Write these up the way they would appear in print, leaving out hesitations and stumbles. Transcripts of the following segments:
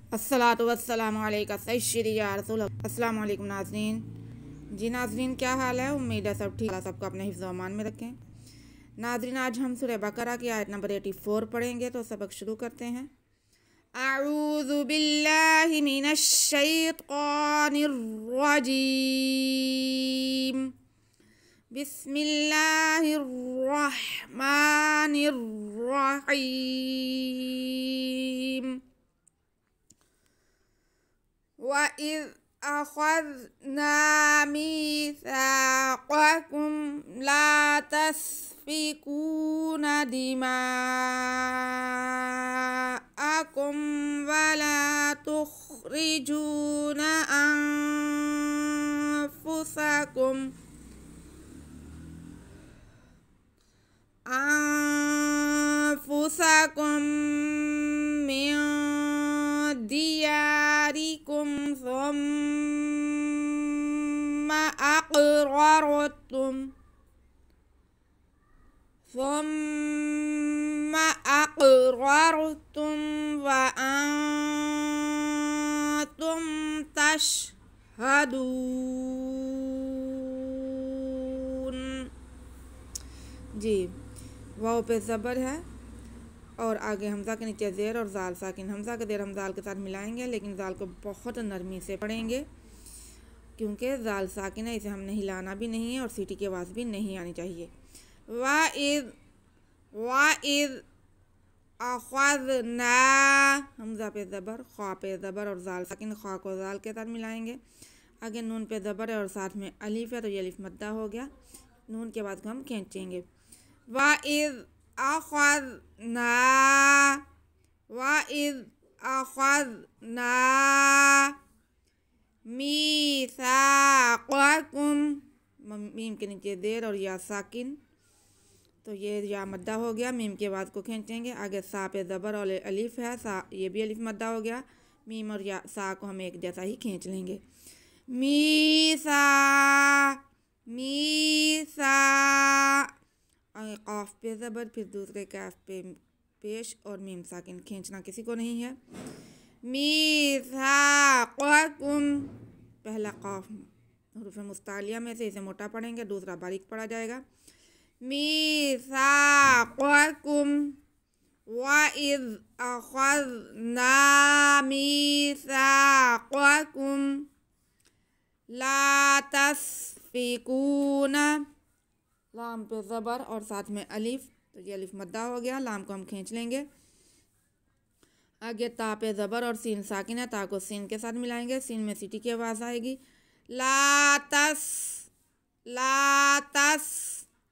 अस्सलातु वस्सलामु अलैका सय्यदी या रसूल। अस्सलामु अलैकुम नाज़रीन। जी नाज़रीन, क्या हाल है? उम्मीद है सब ठीक है, सबको अपने हिफ्ज़ व अमान में रखें। नाज़रीन, आज हम सूरह बकरा की आयत नंबर 84 पढ़ेंगे, तो सबक शुरू करते हैं। अऊज़ु बिल्लाहि मिनश शैतानिर रजीम। बिस्मिल्लाहिर रहमानिर रहीम। वइज़ अख़ज़ना मीसाक़कुम ला तस्फ़िकूना दिमाअकुम वला तुख़रिजूना अनफुसकुम मिन दियारिकुम सुम्मा अक़ररतुम व अंतुम तशहदून। जी, वाव पे ज़बर है और आगे हमज़ा के नीचे ज़ेर और ज़ाल साकिन। हमज़ा के ज़ेर हम ज़ाल के साथ मिलाएंगे, लेकिन ज़ाल को बहुत नरमी से पढ़ेंगे क्योंकि ज़ाल साकिन है, इसे हमने हिलाना भी नहीं है और सीटी की आवाज़ भी नहीं आनी चाहिए। वाइज़ अख़ज़ना, हमज़ा पे ज़बर, ख़ा पे ज़बर और ज़ाल साकिन। ख़ा को ज़ाल के साथ मिलाएंगे। आगे नून पे ज़बर है और साथ में अलिफ है, तो ये अलिफ मद्दा हो गया। नून के बाद को हम खींचेंगे। वाइज़ अख़ज़ना मीसाक़कुम, मीम के नीचे देर और या साकिन, तो ये या मद्दा हो गया। मीम के बाद को खींचेंगे। आगे सा पे ज़बर और अलिफ है, सा ये भी अलिफ मद्दा हो गया। मीम और या सा को हम एक जैसा ही खींच लेंगे। मीसा आगे काफ पे ज़बर, फिर दूसरे काफ पे पेश और मीम साकिन। खींचना किसी को नहीं है। मीसाक़कुम, पहला काफ हुरूफ मुस्तालिया में से इसे मोटा पढ़ेंगे, दूसरा बारीक पढ़ा जाएगा। मीसाक़कुम वइज़ अख़ज़ना मीसाक़कुम ला तस्फ़िकूना, लाम पे ज़बर और साथ में अलिफ, तो ये अलिफ मद्दा हो गया। लाम को हम खींच लेंगे। आगे ता पे ज़बर और सीन साकिन है, ता को सीन के साथ मिलाएंगे। सीन में सीटी की आवाज़ आएगी। ला तस,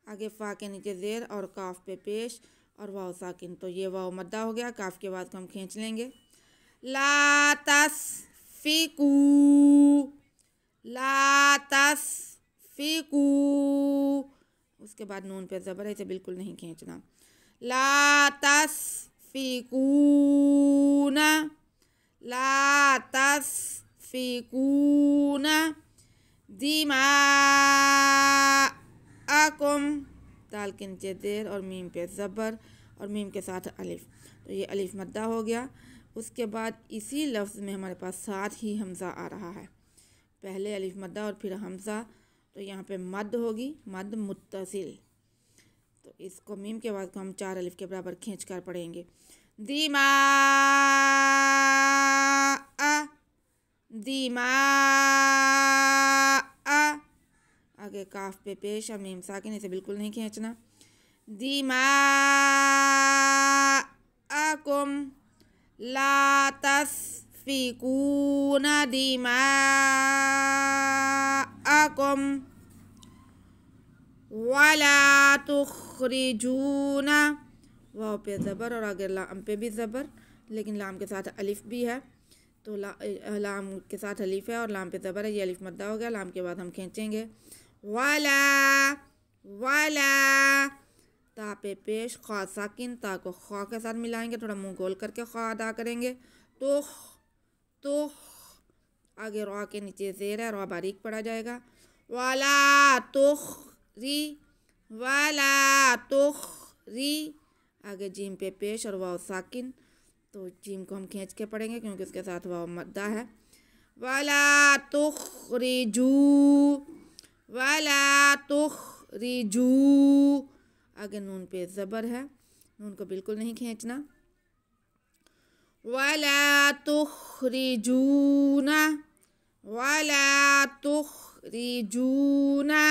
आगे फ़ा के नीचे ज़ेर और काफ पे पेश और वाव साकिन, तो ये वाव मद्दा हो गया। काफ के बाद को हम खींच लेंगे। ला तस्फ़िकू, उसके बाद नून पे ज़बर है, इसे बिल्कुल नहीं खींचना। ला तस्फ़िकूना दिमाअकुम, दाल के नीचे देर और मीम पे ज़बर और मीम के साथ अलिफ, तो ये अलिफ मद्दा हो गया। उसके बाद इसी लफ्ज़ में हमारे पास साथ ही हमज़ा आ रहा है। पहले अलिफ मद्दा और फिर हमज़ा, तो यहाँ पे मद होगी, मद मुत्तसिल, तो इसको मीम के बाद को हम 4 अलिफ के बराबर खींच कर पढ़ेंगे। दिमाआ, आगे काफ पे पेश और मीम साकिन, इसे बिल्कुल नहीं खींचना। दिमाअकुम ला तस्फ़िकूना दिमाअकुम वला तुख़रिजूना, वाव पे ज़बर और आगे लाम पे भी ज़बर, लेकिन लाम के साथ अलिफ भी है, तो लाम के साथ अलिफ है और लाम पे ज़बर है, ये अलिफ मद्दा हो गया। लाम के बाद हम खींचेंगे। वला ता पे पेश, ख़ा साकिन, ता को ख़ा के साथ मिलाएंगे, थोड़ा मुंह गोल करके ख़ा अदा करेंगे। तो आगे रा के नीचे ज़ेर है, रा बारीक पढ़ा जाएगा। वला तुख़री, आगे जीम पे पेश और वाव साकिन, तो जीम को हम खींच के पढ़ेंगे क्योंकि उसके साथ वाव मद्दा है। वला तुखरिजू, वला तुखरिजू। आगे नून पे ज़बर है, नून को बिल्कुल नहीं खींचना। वला तुखरिजूना, वला तुखरिजूना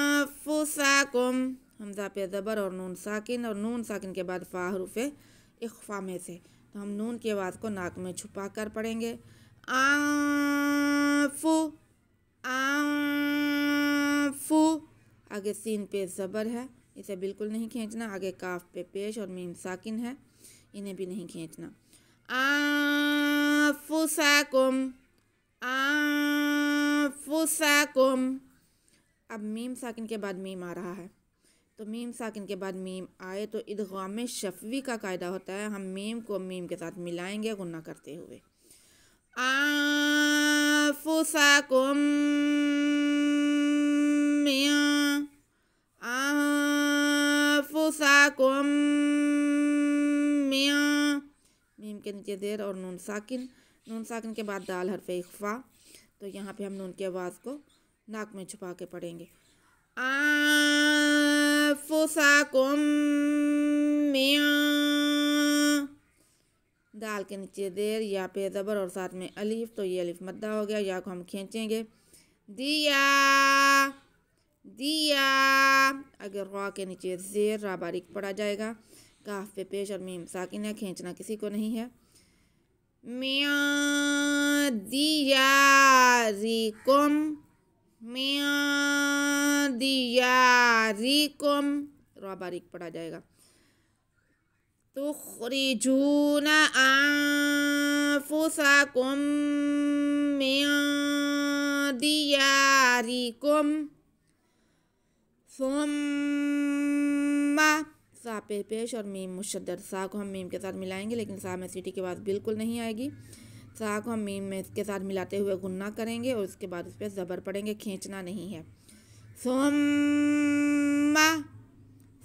अंफुसकुम। हमज़ा पे ज़बर और नून साकिन, और नून साकिन के बाद फ़ा हरूफ़े इख्फ़ा में से, तो हम नून की आवाज़ को नाक में छुपा कर पढ़ेंगे। आंफु, आंफु। आगे सीन पे ज़बर है, इसे बिल्कुल नहीं खींचना। आगे काफ पे पेश और मीम साकिन है, इन्हें भी नहीं खींचना। अंफुसकुम, अंफुसकुम। अब मीम साकिन के बाद मीम आ रहा है, तो मीम साकिन के बाद मीम आए तो इदगाम शफ़वी का कायदा होता है, हम मीम को मीम के साथ मिलाएंगे गुन्ना करते हुए। अंफुसकुम अंफुसकुम। मीम के नीचे ज़ेर और नून साकिन, नून साकिन के बाद दाल हरफ़े इख्फ़ा, तो यहाँ पे हम नून की आवाज़ को नाक में छुपा के पढ़ेंगे। अंफुसकुम दाल के नीचे देर, या पे ज़बर और साथ में अलीफ, तो ये अलीफ मद्दा हो गया। या को हम खींचेंगे। दिया, दिया। अगर रा के नीचे ज़ेर, रा बारीक पड़ा जाएगा। काफ पे पेश और मीम साकिन है, खींचना किसी को नहीं है। मिया दिया रिकुम, मिया दिया रिकुम, रा बारीक पड़ा जाएगा। तुखरिजूना अंफुसकुम मिन दियारिकुम सुम्मा। सा पे पेश और मीम मुशद्दद। सा को हम मीम के साथ मिलाएंगे, लेकिन सा में सीटी की आवाज़ बिल्कुल नहीं आएगी। सा को हम मीम में के साथ मिलाते हुए गुन्ना करेंगे और उसके बाद उस पर ज़बर पड़ेंगे, खींचना नहीं है। सुम्मा,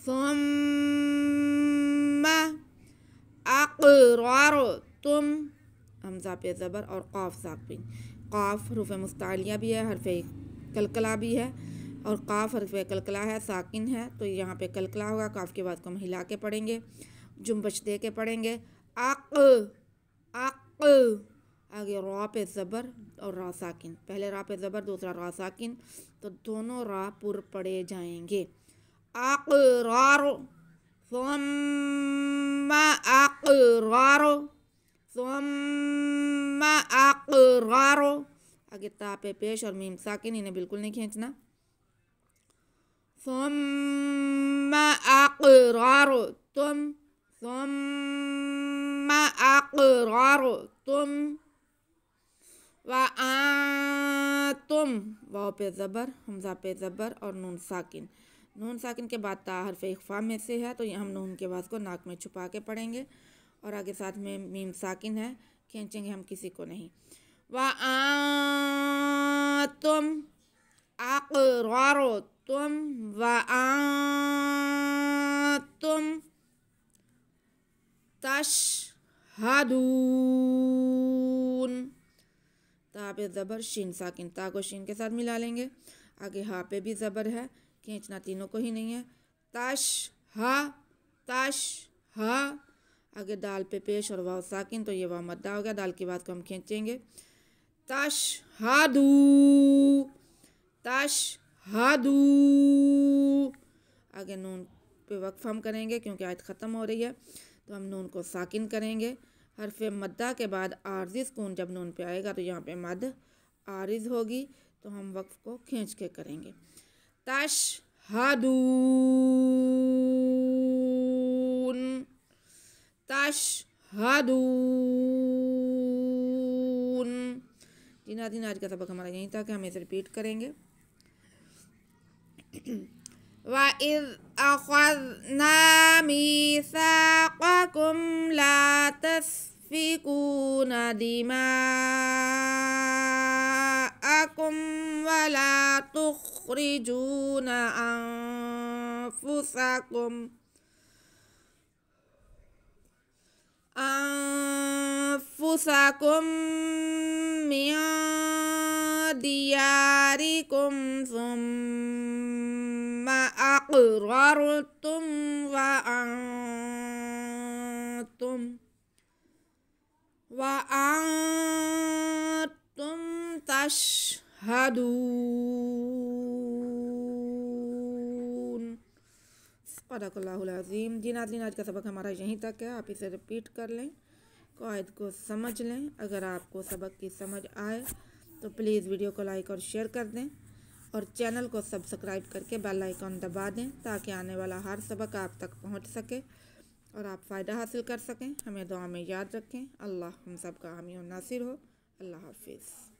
सुम्मा अक़ररतुम। हमज़ा पे ज़बर और क़ाफ साकिन। क़ाफ हरूफ़ मुस्तालिया भी है, हरफ़े कलकला भी है, और क़ाफ हरफ़े कलकला है, साकिन है, तो यहाँ पे कलकला होगा। काफ के बाद को हम हिला के पढ़ेंगे, जुम्बश दे के पढ़ेंगे। अक़, अक़। आगे रा पे ज़बर और रा साकिन, पहले रा पे ज़बर दूसरा रा साकिन, तो दोनों रा पुर पड़े जाएंगे। अक़रार, सुम्मा अक़रार, सुम्मा अक़रार। आगे ता पे पेश और मीम साकिन, इन्हें बिल्कुल नहीं खींचना। सुम्मा अक़रारतुम, सुम्मा अक़रारतुम व अंतुम। वाव पे ज़बर, हमज़ा पे ज़बर और नून साकिन। नून साकिन के बाद ता हरफ़े इख्फ़ा में से है, तो हम नून के आवाज़ को नाक में छुपा के पढ़ेंगे, और आगे साथ में मीम साकिन है, खींचेंगे हम किसी को नहीं। व अंतुम अक़रारतुम व अंतुम तशहदून। ता पे ज़बर, शीन साकिन, ता को शीन के साथ मिला लेंगे। आगे हा पे भी ज़बर है, खींचना तीनों को ही नहीं है। तश हा, तश हा। आगे दाल पे पेश और वाव साकिन, तो ये वाव मद्दा हो गया। दाल की आवाज़ को हम खींचेंगे। तशहदू, तशहदू। आगे नून पे वक्फ हम करेंगे क्योंकि आयत ख़त्म हो रही है, तो हम नून को साकिन करेंगे। हरफ़े मद्दा के बाद आर्ज़ी सुकून जब नून पे आएगा, तो यहाँ पे मद आरिज़ होगी, तो हम वक्फ को खींच के करेंगे। तशहदून, तशहदून। दिन आज का सबक हमारा यहीं तक है, हम इसे रिपीट करेंगे। वइज़ अख़ज़ना मीसाक़कुम ला तस्फ़िकूना दिमाअकुम वला तुख़रिजूना अनफ़ुसकुम अंफुसकुम मिन दियारिकुम सुम्मा अक़ररतुम व अंतुम तशहदून। सदक़ल्लाहुल अज़ीम। जी नाज़रीन, आज का सबक हमारा यहीं तक है। आप इसे रिपीट कर लें, क़वाइद को समझ लें। अगर आपको सबक की समझ आए तो प्लीज़ वीडियो को लाइक और शेयर कर दें और चैनल को सब्सक्राइब करके बेल आइकन दबा दें ताकि आने वाला हर सबक आप तक पहुंच सके और आप फ़ायदा हासिल कर सकें। हमें दुआ में याद रखें। अल्लाह हम सब का हामी और नासिर हो। अल्लाह हाफिज़।